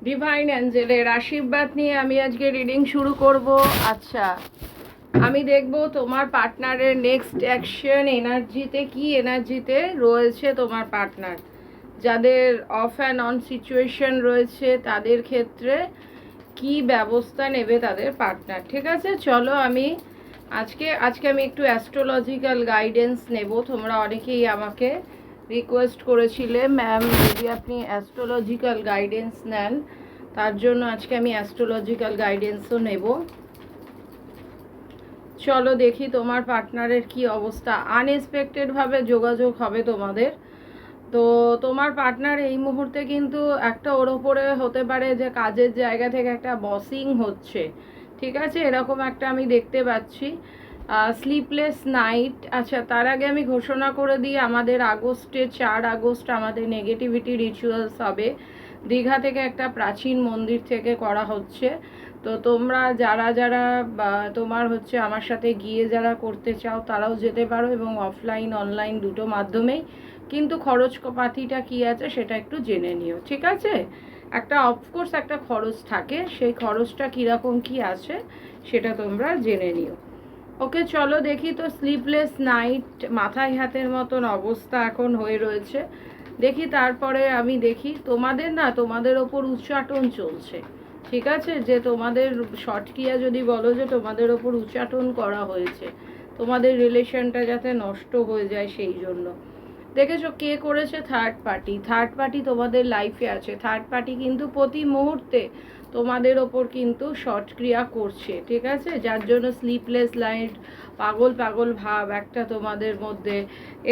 Divine অ্যাঞ্জেলের আশীর্বাদ নিয়ে আমি আজকে রিডিং শুরু করব। আচ্ছা, আমি দেখব তোমার পার্টনারের নেক্সট অ্যাকশন এনার্জিতে কি এনার্জিতে রয়েছে তোমার পার্টনার। যাদের অফ অ্যান্ড অন সিচুয়েশন রয়েছে তাদের ক্ষেত্রে কি ব্যবস্থা নেবে তাদের পার্টনার। ঠিক আছে, চলো আমি আজকে আমি একটু অ্যাস্ট্রোলজিক্যাল গাইডেন্স নেব। তোমরা অনেকেই আমাকে রিকোয়েস্ট করেছিলে, ম্যাম যদি আপনি অ্যাস্ট্রোলজিক্যাল গাইডেন্স নেন, তার জন্য আজকে আমি অ্যাস্ট্রোলজিক্যাল গাইডেন্সও নেব। চলো দেখি তোমার পার্টনারের কি অবস্থা। আনএক্সপেক্টেডভাবে যোগাযোগ হবে তোমাদের। তো তোমার পার্টনার এই মুহূর্তে কিন্তু একটা ওর ওপরে হতে পারে যে কাজের জায়গা থেকে একটা বসিং হচ্ছে। ঠিক আছে, এরকম একটা আমি দেখতে পাচ্ছি। Sleepless night. আচ্ছা, তার আগে আমি ঘোষণা করে দিই, আমাদের আগস্টে 4 আগস্ট আমাদের নেগেটিভিটি রিচুয়ালস হবে। দীঘা থেকে একটা প্রাচীন মন্দির থেকে করা হচ্ছে। তো তোমরা যারা যারা তোমার হচ্ছে আমার সাথে গিয়ে যারা করতে চাও তারাও যেতে পারো, এবং অফলাইন অনলাইন দুটো মাধ্যমেই। কিন্তু খরচপাতিটা কি আছে সেটা একটু জেনে নিও। ঠিক আছে, একটা অফকোর্স একটা খরচ থাকে, সেই খরচটা কীরকম কি আছে সেটা তোমরা জেনে নিও। ওকে, চলো দেখি। তো স্লিপলেস নাইট, মাথায় হাতের মতন অবস্থা এখন হয়ে রয়েছে। দেখি তারপরে আমি দেখি তোমাদের ওপর উচ্চাটন চলছে। ঠিক আছে, যে তোমাদের শর্টক্রিয়া যদি বলো যে তোমাদের ওপর উচ্চাটন করা হয়েছে, তোমাদের রিলেশনটা যাতে নষ্ট হয়ে যায় সেই জন্য। দেখেছো কে করেছে? থার্ড পার্টি তোমাদের লাইফে আছে। থার্ড পার্টি কিন্তু প্রতি মুহূর্তে তোমাদের ওপর কিন্তু শর্টক্রিয়া করছে। ঠিক আছে, যার জন্য স্লিপলেস নাইট, পাগল পাগল ভাব একটা তোমাদের মধ্যে।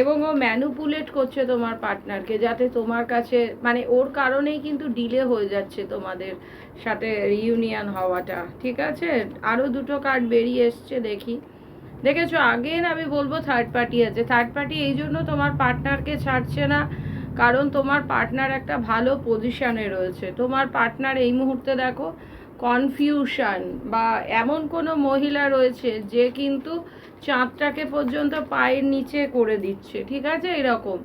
এবং ও ম্যানুপুলেট করছে তোমার পার্টনারকে, যাতে তোমার কাছে মানে ওর কারণেই কিন্তু ডিলে হয়ে যাচ্ছে তোমাদের সাথে রিইউনিয়ন হওয়াটা। ঠিক আছে, আরও দুটো কার্ড বেরিয়ে এসছে দেখি। দেখেছো, আগেন আমি বলবো থার্ড পার্টি আছে। থার্ড পার্টি এই জন্য তোমার পার্টনারকে ছাড়ছে না, কারণ তোমার পার্টনার একটা ভালো পজিশানে রয়েছে। তোমার পার্টনার এই মুহূর্তে দেখো কনফিউশন, বা এমন কোনো মহিলা রয়েছে যে কিন্তু চাঁদটাকে পর্যন্ত পায়ের নিচে করে দিচ্ছে। ঠিক আছে, এরকম।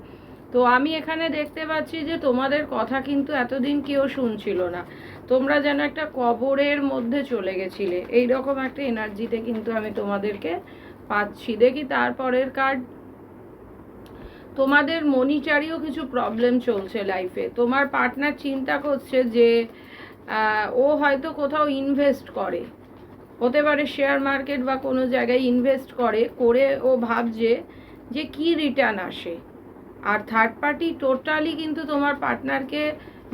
তো আমি এখানে দেখতে পাচ্ছি যে তোমাদের কথা কিন্তু এতদিন কেউ শুনছিল না। তোমরা যেন একটা কবরের মধ্যে চলে গেছিলে, এইরকম একটা এনার্জিতে কিন্তু আমি তোমাদেরকে পাচ্ছি। দেখি তারপরের কার্ড। তোমাদের মনিটারিও কিছু প্রবলেম চলছে লাইফে। তোমার পার্টনার চিন্তা করছে যে ও হয়তো কোথাও ইনভেস্ট করে, হতে পারে শেয়ার মার্কেট বা কোনো জায়গায় ইনভেস্ট করে ও ভাবছে যে কি রিটার্ন আসে। আর থার্ড পার্টি টোটালি কিন্তু তোমার পার্টনারকে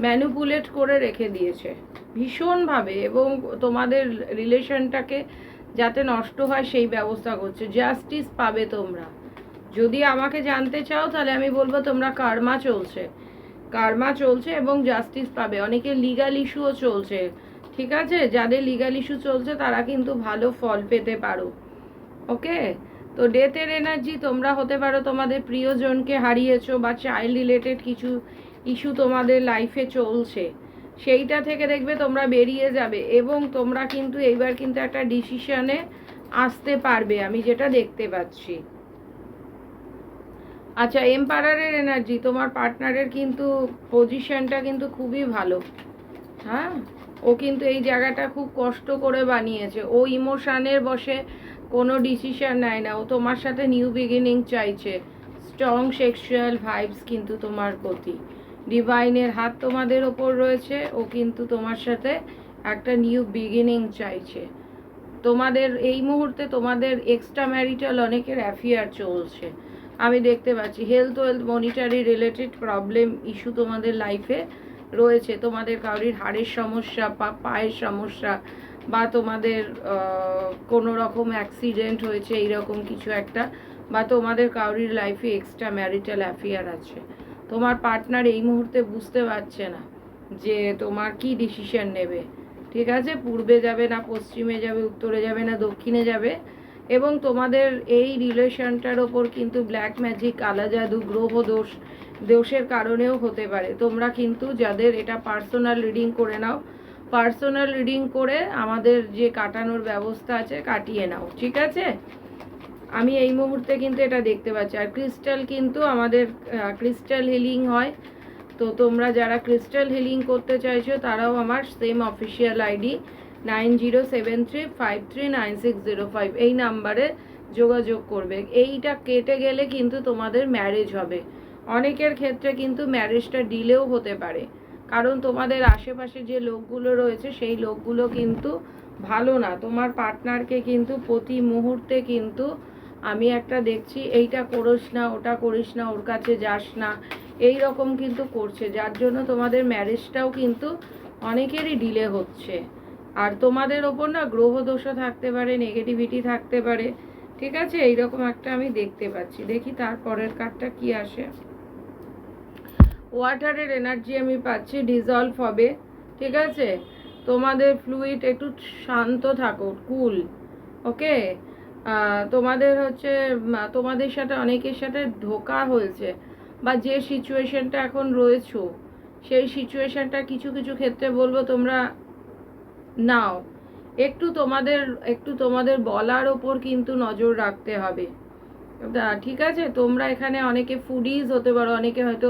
ম্যানুপুলেট করে রেখে দিয়েছে ভীষণভাবে, এবং তোমাদের রিলেশনটাকে যাতে নষ্ট হয় সেই ব্যবস্থা করছে। জাস্টিস পাবে তোমরা। যদি আমাকে জানতে চাও তাহলে আমি বলবো তোমরা কার্মা চলছে এবং জাস্টিস পাবে। অনেকে লিগাল ইস্যুও চলছে। ঠিক আছে, যাদের লিগাল ইস্যু চলছে তারা কিন্তু ভালো ফল পেতে পারো। ওকে, তো ডেথের এনার্জি, তোমরা হতে পারো তোমাদের প্রিয়জনকে হারিয়েছো, বা চাইল্ড রিলেটেড কিছু ইস্যু তোমাদের লাইফে চলছে, সেইটা থেকে দেখবে তোমরা বেরিয়ে যাবে, এবং তোমরা কিন্তু এইবার কিন্তু একটা ডিসিশনে আসতে পারবে, আমি যেটা দেখতে পাচ্ছি। আচ্ছা, এম্পারারের এনার্জি, তোমার পার্টনারের কিন্তু পজিশনটা কিন্তু খুবই ভালো। হ্যাঁ, ও কিন্তু এই জায়গাটা খুব কষ্ট করে বানিয়েছে। ও ইমোশানের বসে কোনো ডিসিশন নেয় না। ও তোমার সাথে নিউ বিগিনিং চাইছে। স্ট্রং সেক্সুয়াল ভাইবস কিন্তু তোমার প্রতি। ডিভাইনের হাত তোমাদের ওপর রয়েছে। ও কিন্তু তোমার সাথে একটা নিউ বিগিনিং চাইছে। তোমাদের এই মুহূর্তে তোমাদের এক্সট্রা ম্যারিটাল অনেকের অ্যাফেয়ার চলছে আমি দেখতে পাচ্ছি। Health monetary related problem issue তোমাদের লাইফে রয়েছে। তোমাদের কারোর হাড়ের সমস্যা বা পায়ের সমস্যা, বা তোমাদের কোনো রকম অ্যাক্সিডেন্ট হয়েছে এইরকম কিছু একটা, বা তোমাদের কারোর লাইফে এক্সট্রা ম্যারিটাল অ্যাফেয়ার আছে। তোমার পার্টনার এই মুহূর্তে বুঝতে পারছে না যে তোমার কি ডিসিশন নেবে। ঠিক আছে, পূর্বে যাবে না পশ্চিমে যাবে, উত্তরে যাবে না দক্ষিণে যাবে। এবং তোমাদের এই রিলেশনটার ওপর কিন্তু ব্ল্যাক ম্যাজিক, কালা জাদু, গ্রহ দোষের কারণেও হতে পারে। তোমরা কিন্তু যাদের এটা পার্সোনাল রিডিং করে নাও, পার্সোনাল রিডিং করে আমাদের যে কাটানোর ব্যবস্থা আছে কাটিয়ে নাও। ঠিক আছে, আমি এই মুহূর্তে কিন্তু এটা দেখতে পাচ্ছি। আর ক্রিস্টাল কিন্তু আমাদের ক্রিস্টাল হিলিং হয়, তো তোমরা যারা ক্রিস্টাল হিলিং করতে চাইছো তারাও আমার সেম অফিসিয়াল আইডি 9073539605 এই নাম্বারে যোগাযোগ করবে। এইটা কেটে গেলে কিন্তু তোমাদের ম্যারেজ হবে। অনেকের ক্ষেত্রে কিন্তু ম্যারেজটা ডিলেও হতে পারে, কারণ তোমাদের আশেপাশে যে লোকগুলো রয়েছে সেই লোকগুলো কিন্তু ভালো না। তোমার পার্টনারকে কিন্তু প্রতি মুহূর্তে কিন্তু আমি একটা দেখছি, এইটা করিস না, ওটা করিস না, ওর কাছে যাস না, এই রকম কিন্তু করছে, যার জন্য তোমাদের ম্যারেজটাও কিন্তু অনেকেরই ডিলে হচ্ছে। আর তোমাদের ওপর না গ্রহ দোষও থাকতে পারে, নেগেটিভিটি থাকতে পারে, ঠিক আছে? এইরকম একটা আমি দেখতে পাচ্ছি। দেখি তারপরের কার্ডটা কি আসে। ওয়াটারের এনার্জি আমি পাচ্ছি, ডিজলভ হবে, ঠিক আছে? তোমাদের ফ্লুইড একটু শান্ত থাকো, কুল, ওকে? তোমাদের হচ্ছে তোমাদের সাথে অনেকের সাথে ধোঁকা হয়েছে, বা যে সিচুয়েশনটা এখন রয়েছো সেই সিচুয়েশনটা কিছু কিছু ক্ষেত্রে বলবো তোমরা নাও, একটু তোমাদের বলার ওপর কিন্তু নজর রাখতে হবে, ঠিক আছে? তোমরা এখানে অনেকে ফুডিজ হতে পারো, অনেকে হয়তো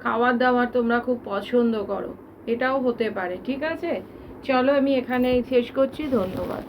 খাবার দাবার তোমরা খুব পছন্দ করো, এটাও হতে পারে, ঠিক আছে? চলো আমি এখানে শেষ করছি, ধন্যবাদ।